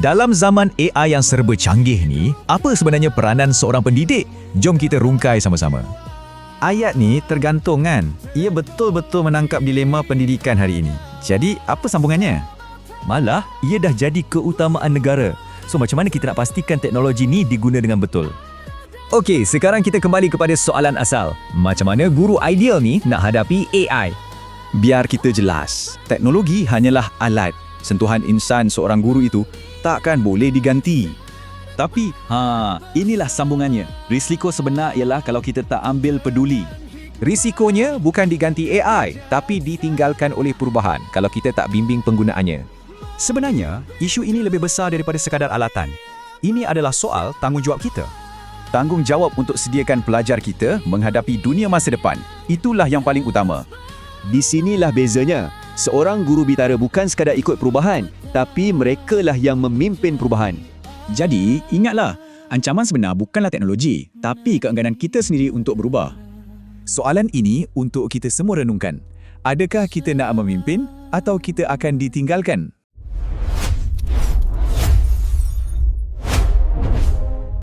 Dalam zaman AI yang serba canggih ni, apa sebenarnya peranan seorang pendidik? Jom kita rungkai sama-sama. Ayat ni tergantung kan? Ia betul-betul menangkap dilema pendidikan hari ini. Jadi, apa sambungannya? Malah, ia dah jadi keutamaan negara. So, macam mana kita nak pastikan teknologi ni diguna dengan betul? Okey, sekarang kita kembali kepada soalan asal. Macam mana guru ideal ni nak hadapi AI? Biar kita jelas, teknologi hanyalah alat. Sentuhan insan seorang guru itu takkan boleh diganti. Tapi, inilah sambungannya. Risiko sebenar ialah kalau kita tak ambil peduli. Risikonya bukan diganti AI, tapi ditinggalkan oleh perubahan kalau kita tak bimbing penggunaannya. Sebenarnya, isu ini lebih besar daripada sekadar alatan. Ini adalah soal tanggungjawab kita. Tanggungjawab untuk sediakan pelajar kita menghadapi dunia masa depan. Itulah yang paling utama. Di sinilah bezanya. Seorang guru bitara bukan sekadar ikut perubahan, tapi merekalah yang memimpin perubahan. Jadi, ingatlah, ancaman sebenar bukanlah teknologi, tapi keengganan kita sendiri untuk berubah. Soalan ini untuk kita semua renungkan. Adakah kita nak memimpin atau kita akan ditinggalkan?